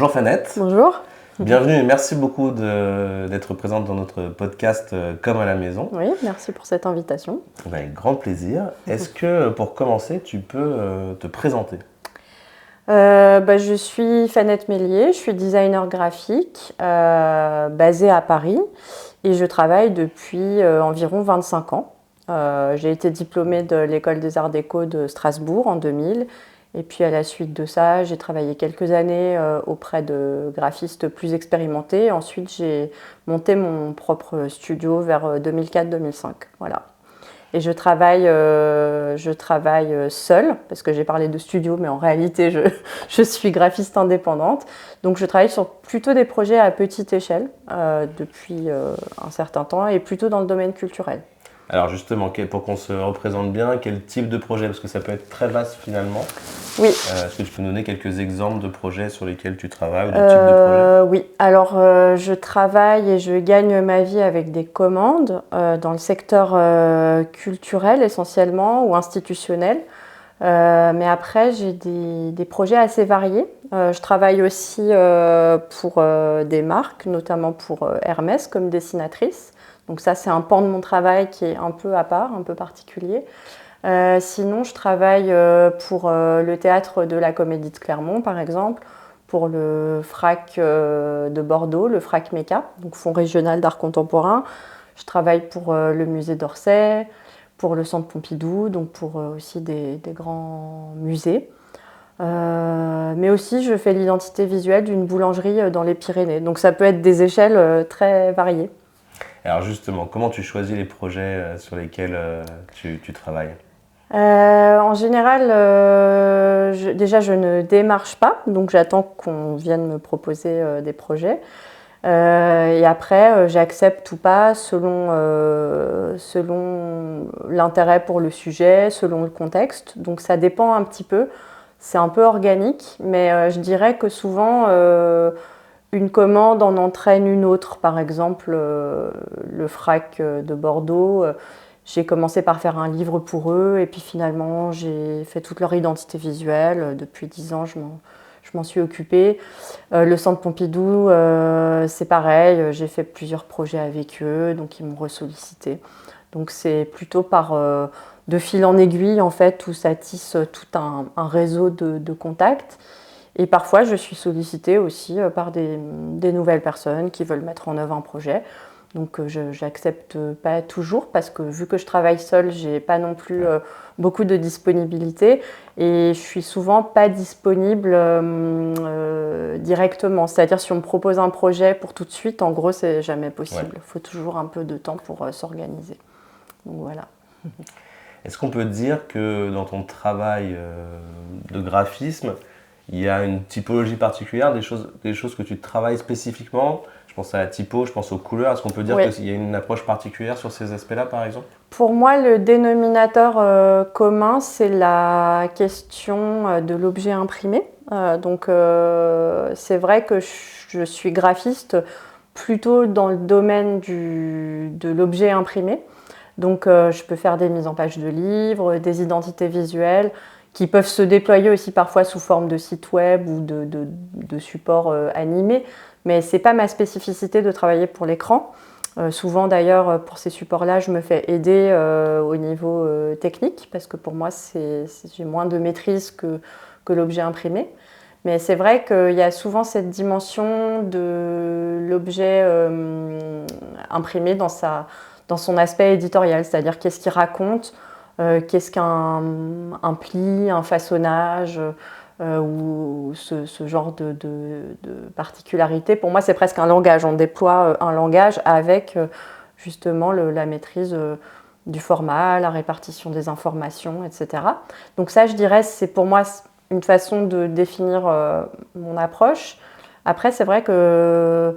Bonjour Fanette. Bonjour. Bienvenue et merci beaucoup d'être présente dans notre podcast Comme à la maison. Oui, merci pour cette invitation. Avec grand plaisir. Est-ce que pour commencer, tu peux te présenter? Je suis Fanette Mélier, je suis designer graphique basée à Paris et je travaille depuis environ 25 ans. J'ai été diplômée de l'École des Arts Déco de Strasbourg en 2000 et puis à la suite de ça, j'ai travaillé quelques années auprès de graphistes plus expérimentés. Ensuite, j'ai monté mon propre studio vers 2004-2005. Voilà. Et je travaille seule, parce que j'ai parlé de studio, mais en réalité, je suis graphiste indépendante. Donc, je travaille sur plutôt des projets à petite échelle depuis un certain temps et plutôt dans le domaine culturel. Alors justement, pour qu'on se représente bien, quel type de projet? Parce que ça peut être très vaste finalement. Oui. Est-ce que tu peux nous donner quelques exemples de projets sur lesquels tu travailles ou de types de projets? Oui, alors je travaille et je gagne ma vie avec des commandes dans le secteur culturel essentiellement ou institutionnel. Mais après, j'ai des projets assez variés. Je travaille aussi pour des marques, notamment pour Hermès comme dessinatrice. Donc ça, c'est un pan de mon travail qui est un peu à part, un peu particulier. Sinon, je travaille pour le théâtre de la Comédie de Clermont, par exemple, pour le FRAC de Bordeaux, le FRAC MECA, donc Fonds régional d'art contemporain. Je travaille pour le musée d'Orsay, pour le Centre Pompidou, donc pour aussi des grands musées. Mais aussi, je fais l'identité visuelle d'une boulangerie dans les Pyrénées. Donc ça peut être des échelles très variées. Alors justement, comment tu choisis les projets sur lesquels tu travailles? En général, je ne démarche pas, donc j'attends qu'on vienne me proposer des projets. Et après, j'accepte ou pas selon l'intérêt pour le sujet, selon le contexte. Donc ça dépend un petit peu, c'est un peu organique, mais je dirais que souvent, une commande en entraîne une autre. Par exemple, le FRAC de Bordeaux, j'ai commencé par faire un livre pour eux et puis finalement j'ai fait toute leur identité visuelle. Depuis 10 ans, je m'en suis occupée. Le Centre Pompidou, c'est pareil, j'ai fait plusieurs projets avec eux, donc ils m'ont ressollicité. Donc c'est plutôt par de fil en aiguille en fait où ça tisse tout un réseau de contacts. Et parfois, je suis sollicitée aussi par des nouvelles personnes qui veulent mettre en œuvre un projet. Donc, je n'accepte pas toujours parce que vu que je travaille seule, je n'ai pas non plus beaucoup de disponibilité et je suis souvent pas disponible directement. C'est-à-dire, si on me propose un projet pour tout de suite, en gros, c'est jamais possible. Il faut toujours un peu de temps pour s'organiser. Donc, voilà. Est-ce qu'on peut dire que dans ton travail de graphisme, il y a une typologie particulière, des choses que tu travailles spécifiquement? Je pense à la typo, je pense aux couleurs. Est-ce qu'on peut dire qu'il y a une approche particulière sur ces aspects-là, par exemple? Pour moi, le dénominateur commun, c'est la question de l'objet imprimé. C'est vrai que je suis graphiste plutôt dans le domaine de l'objet imprimé. Donc, je peux faire des mises en page de livres, des identités visuelles qui peuvent se déployer aussi parfois sous forme de site web ou de supports animés. Mais ce n'est pas ma spécificité de travailler pour l'écran. Souvent d'ailleurs, pour ces supports-là, je me fais aider au niveau technique parce que pour moi, j'ai moins de maîtrise que l'objet imprimé. Mais c'est vrai qu'il y a souvent cette dimension de l'objet imprimé dans son aspect éditorial, c'est-à-dire qu'est-ce qu'il raconte, qu'est-ce qu'un pli, un façonnage ou ce genre de particularité. Pour moi, c'est presque un langage. On déploie un langage avec justement la maîtrise du format, la répartition des informations, etc. Donc ça, je dirais, c'est pour moi une façon de définir mon approche. Après, c'est vrai que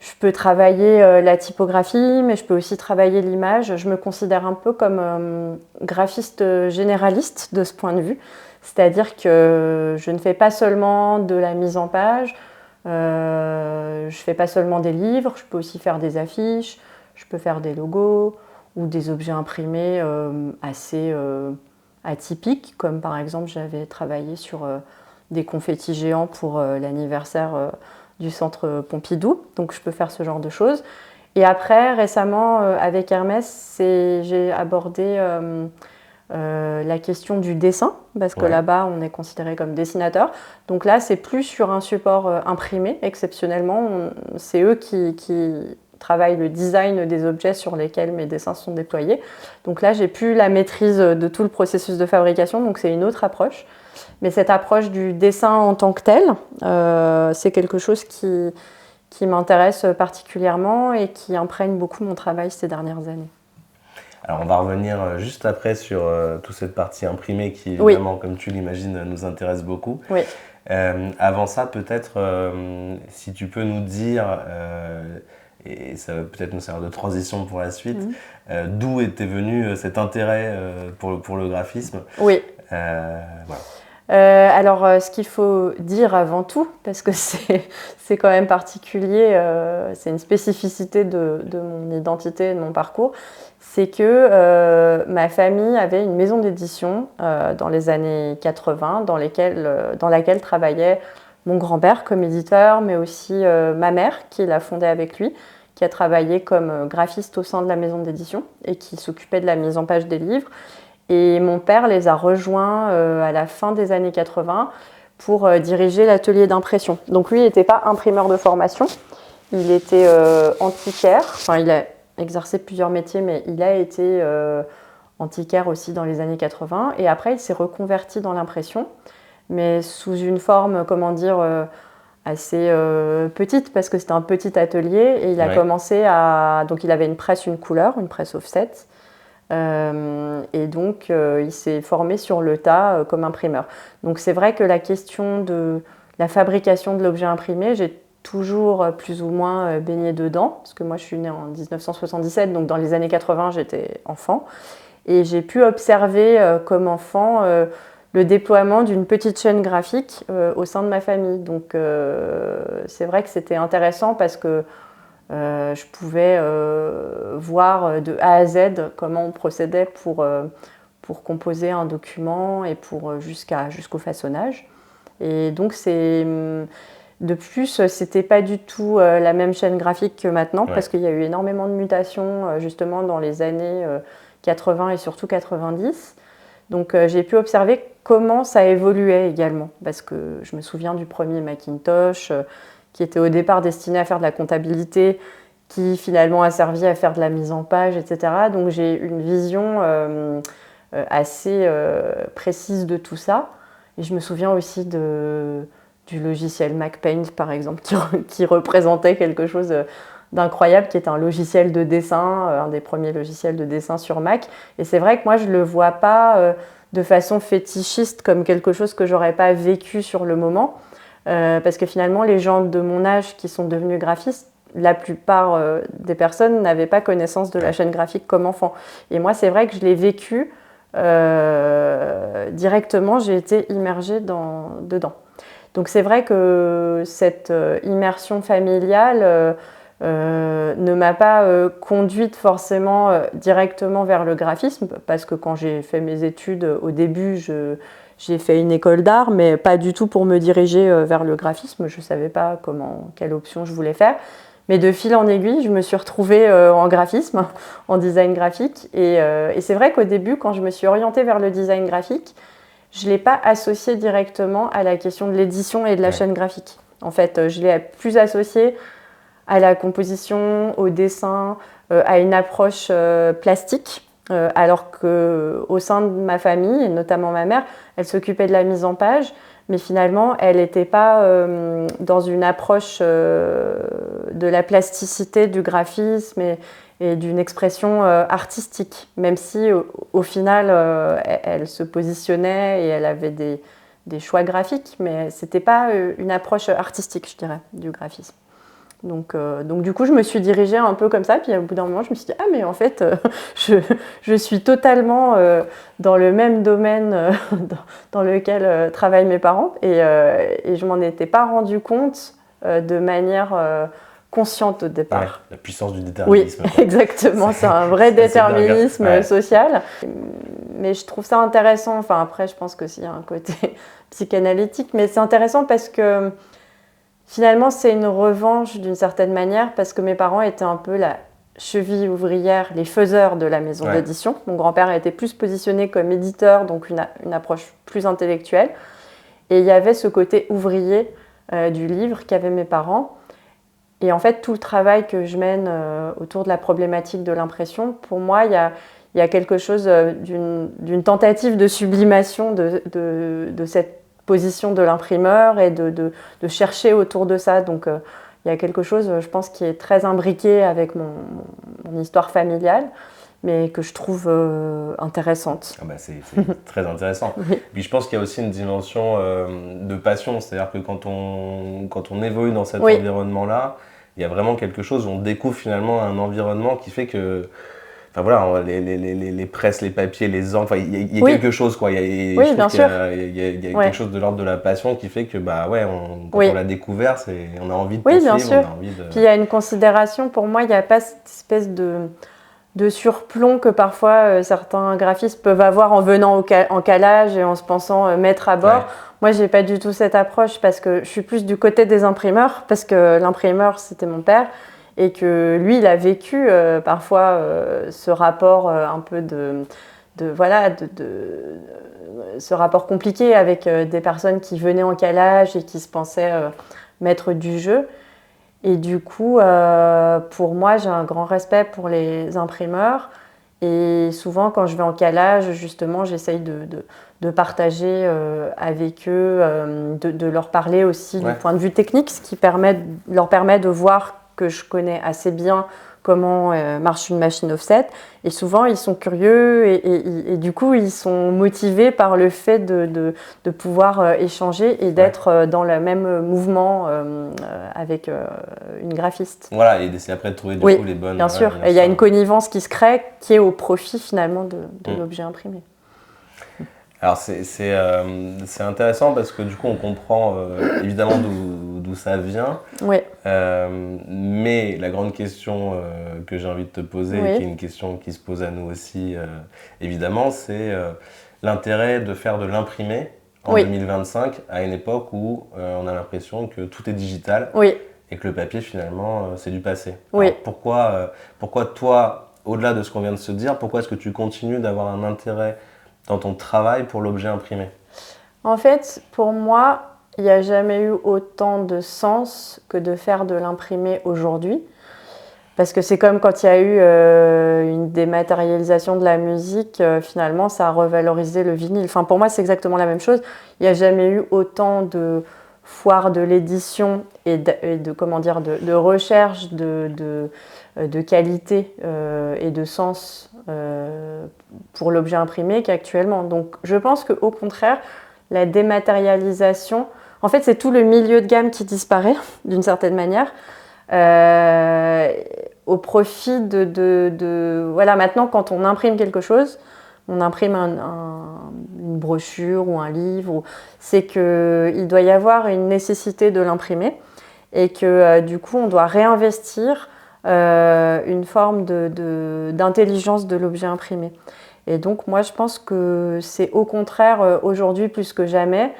je peux travailler la typographie, mais je peux aussi travailler l'image. Je me considère un peu comme graphiste généraliste de ce point de vue. C'est-à-dire que je ne fais pas seulement de la mise en page, je ne fais pas seulement des livres, je peux aussi faire des affiches, je peux faire des logos ou des objets imprimés assez atypiques, comme par exemple j'avais travaillé sur des confettis géants pour l'anniversaire du centre Pompidou. Donc je peux faire ce genre de choses. Et après, récemment, avec Hermès, j'ai abordé la question du dessin, parce que là-bas, on est considéré comme dessinateur. Donc là, c'est plus sur un support imprimé, exceptionnellement. C'est eux qui travaillent le design des objets sur lesquels mes dessins sont déployés. Donc là, j'ai plus la maîtrise de tout le processus de fabrication, donc c'est une autre approche. Mais cette approche du dessin en tant que tel, c'est quelque chose qui m'intéresse particulièrement et qui imprègne beaucoup mon travail ces dernières années. Alors on va revenir juste après sur toute cette partie imprimée qui évidemment, comme tu l'imagines, nous intéresse beaucoup. Oui. Avant ça, peut-être si tu peux nous dire, et ça va peut-être nous servir de transition pour la suite, d'où était venu cet intérêt pour le graphisme. Oui. Voilà. Alors, ce qu'il faut dire avant tout, parce que c'est quand même particulier, c'est une spécificité de mon identité et de mon parcours, c'est que ma famille avait une maison d'édition dans les années 80 dans laquelle travaillait mon grand-père comme éditeur, mais aussi ma mère qui l'a fondée avec lui, qui a travaillé comme graphiste au sein de la maison d'édition et qui s'occupait de la mise en page des livres. Et mon père les a rejoints à la fin des années 80 pour diriger l'atelier d'impression. Donc lui, il n'était pas imprimeur de formation, il était antiquaire. Enfin, il a exercé plusieurs métiers, mais il a été antiquaire aussi dans les années 80. Et après, il s'est reconverti dans l'impression, mais sous une forme, comment dire, assez petite, parce que c'était un petit atelier. Et il a commencé à... Donc il avait une presse, une couleur, une presse offset. Et donc, il s'est formé sur le tas comme imprimeur. Donc, c'est vrai que la question de la fabrication de l'objet imprimé, j'ai toujours plus ou moins baigné dedans, parce que moi, je suis née en 1977, donc dans les années 80, j'étais enfant. Et j'ai pu observer comme enfant le déploiement d'une petite chaîne graphique au sein de ma famille. Donc, c'est vrai que c'était intéressant parce que je pouvais voir de A à Z comment on procédait pour composer un document et jusqu'au façonnage. Et donc, de plus, c'était pas du tout la même chaîne graphique que maintenant, parce qu'il y a eu énormément de mutations justement dans les années 80 et surtout 90. Donc, j'ai pu observer comment ça évoluait également, parce que je me souviens du premier Macintosh, qui était au départ destiné à faire de la comptabilité, qui finalement a servi à faire de la mise en page, etc. Donc j'ai une vision assez précise de tout ça. Et je me souviens aussi du logiciel MacPaint, par exemple, qui représentait quelque chose d'incroyable, qui est un logiciel de dessin, un des premiers logiciels de dessin sur Mac. Et c'est vrai que moi, je ne le vois pas de façon fétichiste comme quelque chose que je n'aurais pas vécu sur le moment. Parce que finalement, les gens de mon âge qui sont devenus graphistes, la plupart des personnes n'avaient pas connaissance de la chaîne graphique comme enfant. Et moi, c'est vrai que je l'ai vécu directement, j'ai été immergée dedans. Donc c'est vrai que cette immersion familiale ne m'a pas conduite forcément directement vers le graphisme, parce que quand j'ai fait mes études au début, j'ai fait une école d'art, mais pas du tout pour me diriger vers le graphisme. Je ne savais pas quelle option je voulais faire. Mais de fil en aiguille, je me suis retrouvée en graphisme, en design graphique. Et c'est vrai qu'au début, quand je me suis orientée vers le design graphique, je ne l'ai pas associé directement à la question de l'édition et de la chaîne graphique. En fait, je l'ai plus associé à la composition, au dessin, à une approche plastique. Alors qu'au sein de ma famille, et notamment ma mère, elle s'occupait de la mise en page, mais finalement, elle n'était pas dans une approche de la plasticité du graphisme et d'une expression artistique, même si au final, elle se positionnait et elle avait des choix graphiques, mais ce n'était pas une approche artistique, je dirais, du graphisme. Donc du coup, je me suis dirigée un peu comme ça, puis au bout d'un moment, je me suis dit « Ah, mais en fait, je suis totalement dans le même domaine dans lequel travaillent mes parents. » Et je ne m'en étais pas rendu compte de manière consciente au Ouais, départ. la puissance du Oui, déterminisme. Quoi. exactement, c'est un vrai c'est assez dingue, hein. déterminisme Ouais. social. Mais je trouve ça intéressant, enfin après je pense qu'il y a un côté psychanalytique, mais c'est intéressant parce que finalement c'est une revanche d'une certaine manière, parce que mes parents étaient un peu la cheville ouvrière, les faiseurs de la maison Ouais. d'édition. Mon grand-père a été plus positionné comme éditeur, donc une approche plus intellectuelle. Et il y avait ce côté ouvrier du livre qu'avaient mes parents. Et en fait, tout le travail que je mène autour de la problématique de l'impression, pour moi, il y a quelque chose d'une tentative de sublimation de cette position de l'imprimeur et de chercher autour de ça. Donc, il y a quelque chose, je pense, qui est très imbriqué avec mon histoire familiale, mais que je trouve intéressante. Ah bah c'est très intéressant. Oui. Puis je pense qu'il y a aussi une dimension de passion, c'est-à-dire que quand on évolue dans cet Oui. environnement-là, il y a vraiment quelque chose où on découvre finalement un environnement qui fait que, enfin voilà, les presses, les papiers, les encres, enfin, il y a Oui. quelque chose quoi. Je Oui, trouve bien qu'il y sûr. a, il y a Ouais. quelque chose de l'ordre de la passion qui fait que bah ouais, quand Oui. on l'a découvert, on a envie de Oui, bien poursuivre, sûr. on a envie de. Puis il y a une considération, pour moi, il n'y a pas cette espèce de surplomb que parfois certains graphistes peuvent avoir en venant en calage et en se pensant mettre à bord. Ouais. Moi, j'ai pas du tout cette approche parce que je suis plus du côté des imprimeurs, parce que l'imprimeur, c'était mon père et que lui, il a vécu parfois ce rapport un peu ce rapport compliqué avec des personnes qui venaient en calage et qui se pensaient maîtres du jeu. Et du coup, pour moi, j'ai un grand respect pour les imprimeurs. Et souvent, quand je vais en calage, justement, j'essaye de partager avec eux, de leur parler aussi Ouais. du point de vue technique, ce qui leur permet de voir que je connais assez bien comment marche une machine offset. Et souvent, ils sont curieux et du coup, ils sont motivés par le fait de pouvoir échanger et d'être dans le même mouvement avec une graphiste. Voilà, et d'essayer après de trouver du Oui, coup les bonnes. bien ouais, sûr. bien Et il y a sûr. une connivence qui se crée qui est au profit finalement de l'objet imprimé. Alors c'est intéressant parce que du coup on comprend évidemment d'où ça vient, Oui, mais la grande question que j'ai envie de te poser, Oui. et qui est une question qui se pose à nous aussi évidemment, c'est l'intérêt de faire de l'imprimé en Oui. 2025 à une époque où on a l'impression que tout est digital oui. et que le papier finalement c'est du passé. Oui. Alors, pourquoi toi, au-delà de ce qu'on vient de se dire, pourquoi est-ce que tu continues d'avoir un intérêt dans ton travail pour l'objet imprimé? En fait, pour moi, il n'y a jamais eu autant de sens que de faire de l'imprimé aujourd'hui. Parce que c'est comme quand il y a eu une dématérialisation de la musique, finalement, ça a revalorisé le vinyle. Enfin, pour moi, c'est exactement la même chose. Il n'y a jamais eu autant de foires de l'édition et de recherche de qualité et de sens pour l'objet imprimé qu'actuellement. Donc, je pense qu'au contraire, la dématérialisation, en fait, c'est tout le milieu de gamme qui disparaît, d'une certaine manière. Au profit voilà, maintenant quand on imprime quelque chose, on imprime une brochure ou un livre, c'est qu'il doit y avoir une nécessité de l'imprimer et que du coup on doit réinvestir une forme d'intelligence de l'objet imprimé. Et donc moi je pense que c'est au contraire aujourd'hui plus que jamais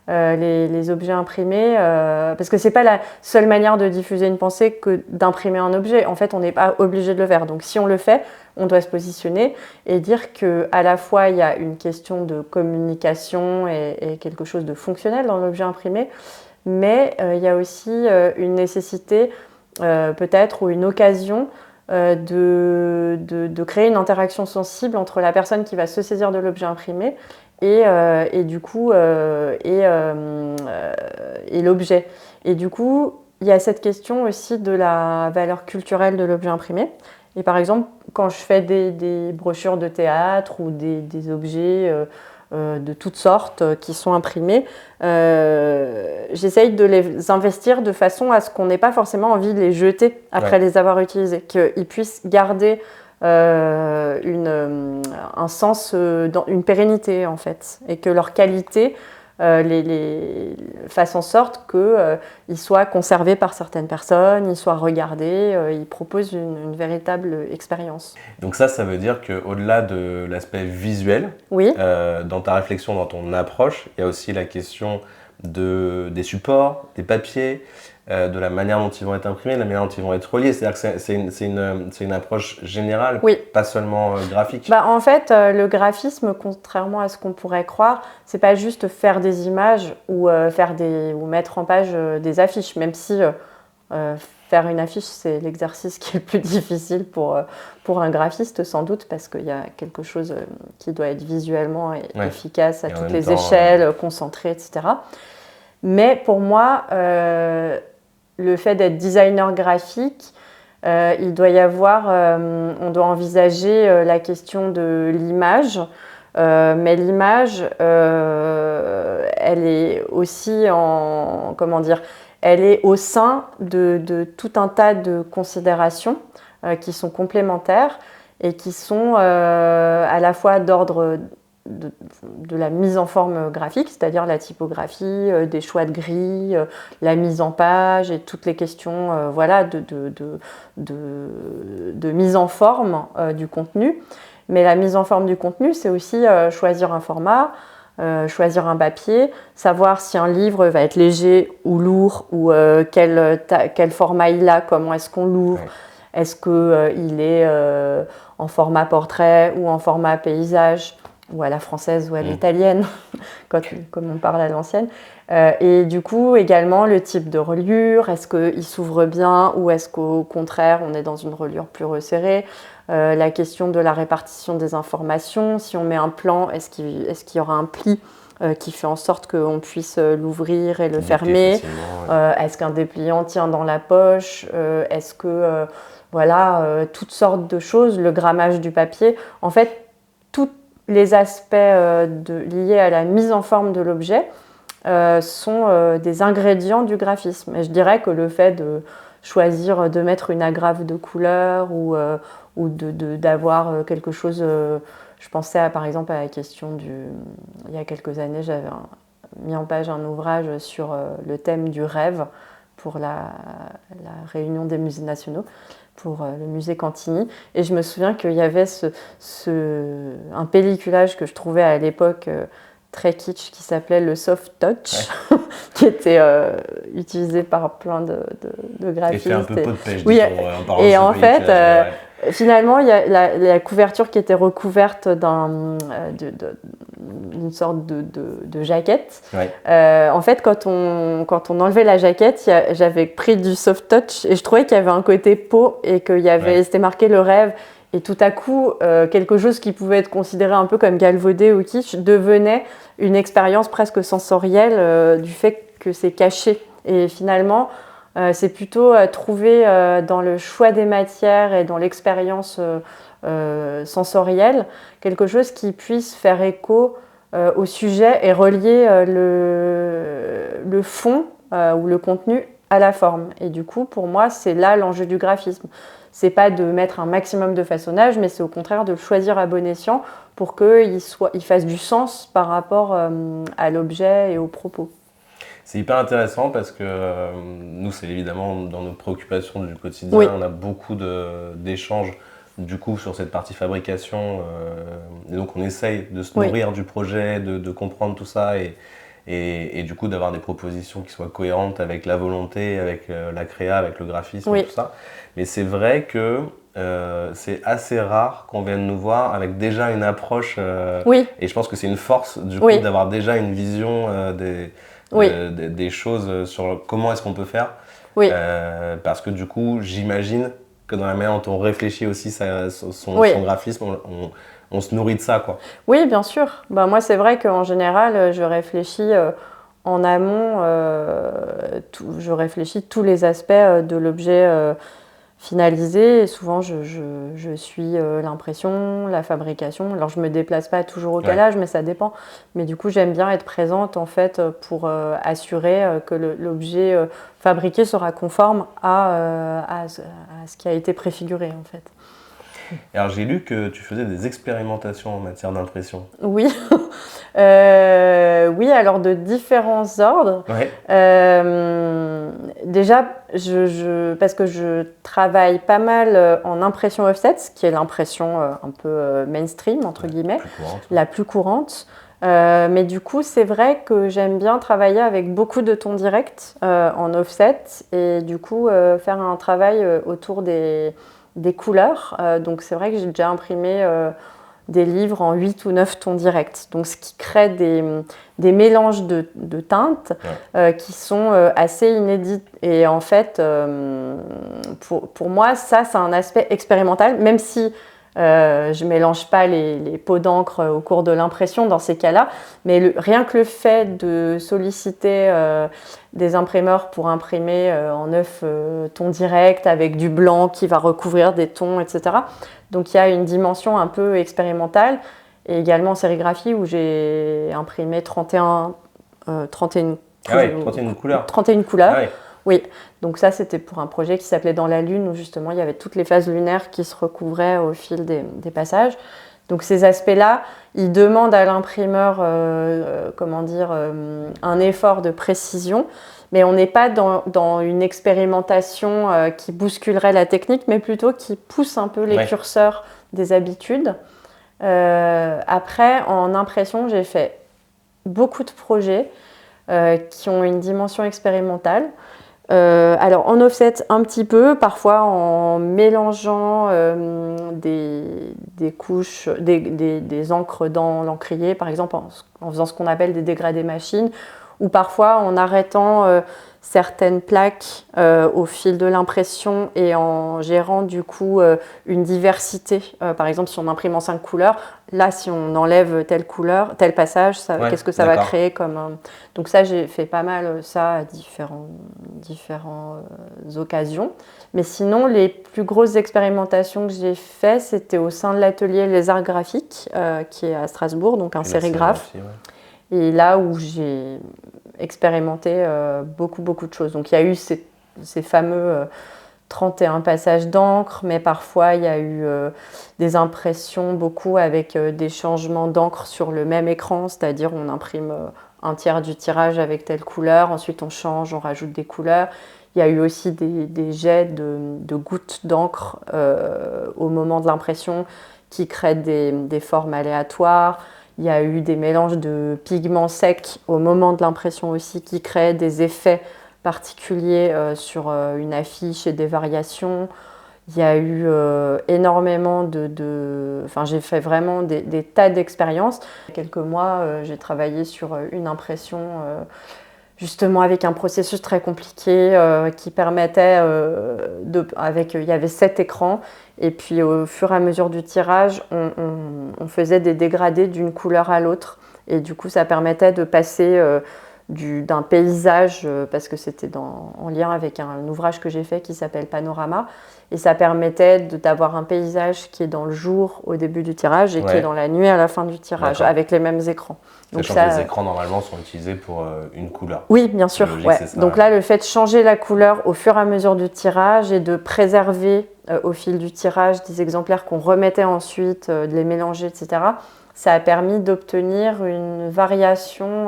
les objets imprimés, parce que c'est pas la seule manière de diffuser une pensée que d'imprimer un objet. En fait, on n'est pas obligé de le faire. Donc, si on le fait, on doit se positionner et dire qu'à la fois, il y a une question de communication et quelque chose de fonctionnel dans l'objet imprimé, mais il y a aussi une nécessité, peut-être, ou une occasion de créer une interaction sensible entre la personne qui va se saisir de l'objet imprimé et du coup et l'objet. Et du coup, il y a cette question aussi de la valeur culturelle de l'objet imprimé. Et par exemple, quand je fais des brochures de théâtre ou des objets de toutes sortes qui sont imprimés, j'essaye de les investir de façon à ce qu'on n'ait pas forcément envie de les jeter après les avoir utilisés, qu'ils puissent garder un sens, une pérennité en fait, et que leur qualité fasse en sorte qu'il soit conservé par certaines personnes, il soit regardé, il propose une véritable expérience. Donc ça veut dire qu'au-delà de l'aspect visuel, Oui. Dans ta réflexion, dans ton approche, il y a aussi la question des supports, des papiers, de la manière dont ils vont être imprimés, de la manière dont ils vont être reliés. C'est-à-dire que c'est une approche générale, oui. Pas seulement graphique. En fait, le graphisme, contrairement à ce qu'on pourrait croire, c'est pas juste faire des images ou mettre en page des affiches, même si faire une affiche, c'est l'exercice qui est le plus difficile pour un graphiste, sans doute, parce qu'il y a quelque chose qui doit être visuellement efficace à toutes les échelles, concentré, etc. Mais pour moi, le fait d'être designer graphique, il doit y avoir, on doit envisager la question de l'image, mais l'image, elle est aussi elle est au sein de tout un tas de considérations qui sont complémentaires et qui sont à la fois d'ordre de la mise en forme graphique, c'est-à-dire la typographie, des choix de grilles, la mise en page et toutes les questions de mise en forme du contenu. Mais la mise en forme du contenu, c'est aussi choisir un format, choisir un papier, savoir si un livre va être léger ou lourd, ou quel format il a, comment est-ce qu'on l'ouvre, est-ce qu'il est en format portrait ou en format paysage, ou à la française ou à l'italienne, comme on parle à l'ancienne. Et du coup, également, le type de reliure, est-ce qu'il s'ouvre bien ou est-ce qu'au contraire, on est dans une reliure plus resserrée. La question de la répartition des informations, si on met un plan, est-ce qu'il y aura un pli qui fait en sorte qu'on puisse l'ouvrir et le fermer. Est-ce qu'un dépliant tient dans la poche, est-ce que toutes sortes de choses, le grammage du papier. En fait, tous les aspects liés à la mise en forme de l'objet sont des ingrédients du graphisme. Et je dirais que le fait de choisir de mettre une agrafe de couleur ou d'avoir quelque chose. Je pensais par exemple à la question il y a quelques années, j'avais mis en page un ouvrage sur le thème du rêve pour la réunion des musées nationaux, pour le musée Cantini. Et je me souviens qu'il y avait un pelliculage que je trouvais à l'époque très kitsch qui s'appelait le soft touch, qui était utilisé par plein de graphistes. Et fait un peu pot de pêche, oui, et en fait, finalement, il y a la couverture qui était recouverte d'une sorte de jaquette. En fait, quand on enlevait la jaquette, j'avais pris du soft touch et je trouvais qu'il y avait un côté peau et c'était marqué le rêve. Et tout à coup, quelque chose qui pouvait être considéré un peu comme galvaudé ou kitsch devenait une expérience presque sensorielle du fait que c'est caché. Et finalement, c'est plutôt trouver dans le choix des matières et dans l'expérience sensorielle quelque chose qui puisse faire écho au sujet et relier le fond ou le contenu à la forme. Et du coup, pour moi, c'est là l'enjeu du graphisme. C'est pas de mettre un maximum de façonnage, mais c'est au contraire de le choisir à bon escient pour qu'il fasse du sens par rapport à l'objet et aux propos. C'est hyper intéressant parce que nous, c'est évidemment dans nos préoccupations du quotidien, on a beaucoup d'échanges du coup sur cette partie fabrication. Et donc on essaye de se nourrir du projet, de comprendre tout ça et du coup d'avoir des propositions qui soient cohérentes avec la volonté, avec la créa, avec le graphisme et tout ça. Mais c'est vrai que c'est assez rare qu'on vienne nous voir avec déjà une approche et je pense que c'est une force du coup d'avoir déjà une vision des choses sur comment est-ce qu'on peut faire parce que du coup j'imagine que dans la manière dont on réfléchit aussi son graphisme, on se nourrit de ça, quoi. Oui, bien sûr. Moi, c'est vrai qu'en général, je réfléchis en amont, je réfléchis tous les aspects de l'objet finalisé. Et souvent, je suis l'impression, la fabrication. Alors, je ne me déplace pas toujours au calage, mais ça dépend. Mais du coup, j'aime bien être présente, en fait, pour assurer que l'objet fabriqué sera conforme à ce qui a été préfiguré, en fait. Alors j'ai lu que tu faisais des expérimentations en matière d'impression. Oui, Oui, alors de différents ordres. Ouais. Déjà, parce que je travaille pas mal en impression offset, qui est l'impression un peu mainstream, entre guillemets, Plus courante. la plus courante. Mais du coup, c'est vrai que j'aime bien travailler avec beaucoup de tons directs en offset et du coup faire un travail autour des couleurs. Donc c'est vrai que j'ai déjà imprimé des livres en 8 ou 9 tons directs. Donc ce qui crée des mélanges de teintes qui sont assez inédits. Et en fait, pour moi, ça, c'est un aspect expérimental, même si je ne mélange pas les pots d'encre au cours de l'impression dans ces cas-là, mais rien que le fait de solliciter des imprimeurs pour imprimer en 9 tons directs avec du blanc qui va recouvrir des tons, etc. Donc il y a une dimension un peu expérimentale et également en sérigraphie où j'ai imprimé 31 couleurs. 31 couleurs. Ah ouais. Oui, donc ça c'était pour un projet qui s'appelait Dans la Lune où justement il y avait toutes les phases lunaires qui se recouvraient au fil des passages. Donc ces aspects-là, ils demandent à l'imprimeur un effort de précision, mais on n'est pas dans une expérimentation qui bousculerait la technique, mais plutôt qui pousse un peu les curseurs des habitudes. Après, en impression, j'ai fait beaucoup de projets qui ont une dimension expérimentale. Alors en offset un petit peu, parfois en mélangeant des couches, des encres dans l'encrier, par exemple en faisant ce qu'on appelle des dégradés machines, ou parfois en arrêtant certaines plaques au fil de l'impression et en gérant du coup une diversité. Par exemple, si on imprime en 5 couleurs, là, si on enlève telle couleur, tel passage, qu'est-ce que ça va créer comme... Donc ça, j'ai fait pas mal ça à différentes occasions. Mais sinon, les plus grosses expérimentations que j'ai faites, c'était au sein de l'atelier Les Arts Graphiques, qui est à Strasbourg, donc un sérigraphe. Et là où j'ai expérimenté beaucoup de choses. Donc il y a eu ces fameux 31 passages d'encre, mais parfois il y a eu des impressions beaucoup avec des changements d'encre sur le même écran, c'est-à-dire on imprime un tiers du tirage avec telle couleur, ensuite on change, on rajoute des couleurs. Il y a eu aussi des jets de gouttes d'encre au moment de l'impression qui créent des formes aléatoires. Il y a eu des mélanges de pigments secs au moment de l'impression aussi qui créent des effets particuliers sur une affiche et des variations. Il y a eu énormément Enfin, j'ai fait vraiment des tas d'expériences. Il y a quelques mois, j'ai travaillé sur une impression justement avec un processus très compliqué qui permettait il y avait 7 écrans et puis au fur et à mesure du tirage on faisait des dégradés d'une couleur à l'autre et du coup ça permettait de passer d'un paysage parce que c'était en lien avec un ouvrage que j'ai fait qui s'appelle Panorama et ça permettait d'avoir un paysage qui est dans le jour au début du tirage et qui est dans la nuit à la fin du tirage avec les mêmes écrans. Donc sachant que les écrans normalement sont utilisés pour une couleur. Oui, bien sûr. Donc là, le fait de changer la couleur au fur et à mesure du tirage et de préserver au fil du tirage des exemplaires qu'on remettait ensuite, de les mélanger, etc., ça a permis d'obtenir une variation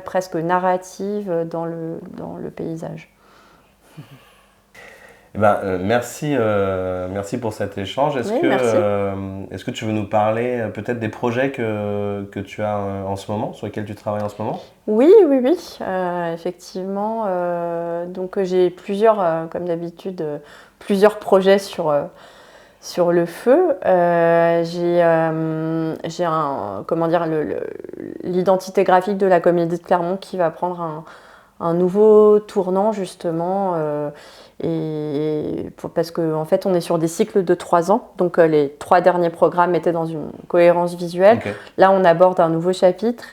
presque narrative dans le paysage. Merci pour cet échange. Est-ce que tu veux nous parler peut-être des projets que tu as en ce moment, sur lesquels tu travailles en ce moment ? Oui. Effectivement. Donc j'ai comme d'habitude, plusieurs projets sur le feu. J'ai l'identité graphique de la Comédie de Clermont qui va prendre un nouveau tournant justement parce qu'en fait on est sur des cycles de 3 ans, donc les 3 derniers programmes étaient dans une cohérence visuelle. Là on aborde un nouveau chapitre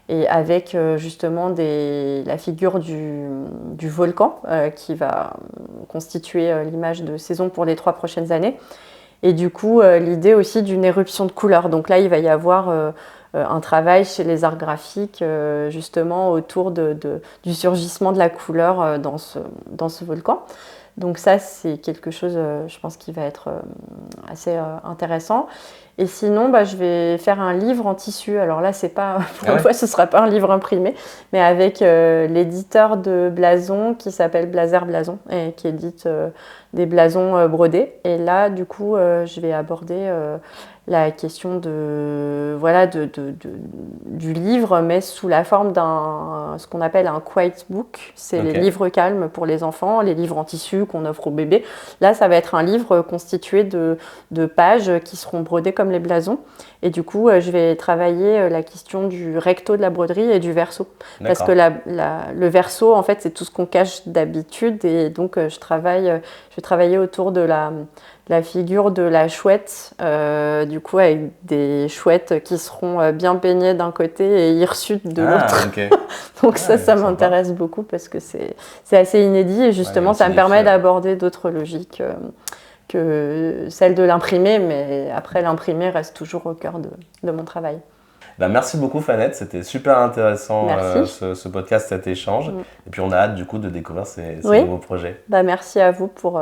et avec justement la figure du volcan qui va constituer l'image de saison pour les 3 prochaines années et du coup l'idée aussi d'une éruption de couleurs. Donc là il va y avoir un travail chez les arts graphiques justement autour du surgissement de la couleur dans ce volcan. Donc ça, c'est quelque chose, je pense, qui va être assez intéressant. Et sinon, je vais faire un livre en tissu. Alors là, c'est pas, pour une fois, ce ne sera pas un livre imprimé, mais avec l'éditeur de Blason qui s'appelle Blazer Blason et qui édite des blasons brodés. Et là, du coup, je vais aborder la question du livre, mais sous la forme ce qu'on appelle un quiet book. C'est les livres calmes pour les enfants, les livres en tissu qu'on offre aux bébés. Là, ça va être un livre constitué de pages qui seront brodées comme les blasons. Et du coup, je vais travailler la question du recto de la broderie et du verso. Parce que le verso, en fait, c'est tout ce qu'on cache d'habitude. Et donc, je vais travailler autour de la figure de la chouette, du coup avec des chouettes qui seront bien peignées d'un côté et hirsutes de l'autre. Okay. Donc ça m'intéresse beaucoup parce que c'est assez inédit et justement ça me permet d'aborder d'autres logiques que celle de l'imprimé, mais après l'imprimé reste toujours au cœur de mon travail. Merci beaucoup Fanette, c'était super intéressant ce podcast, cet échange. Et puis on a hâte du coup de découvrir ces nouveaux projets. Merci à vous pour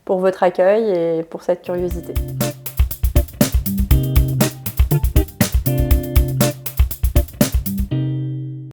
votre accueil et pour cette curiosité.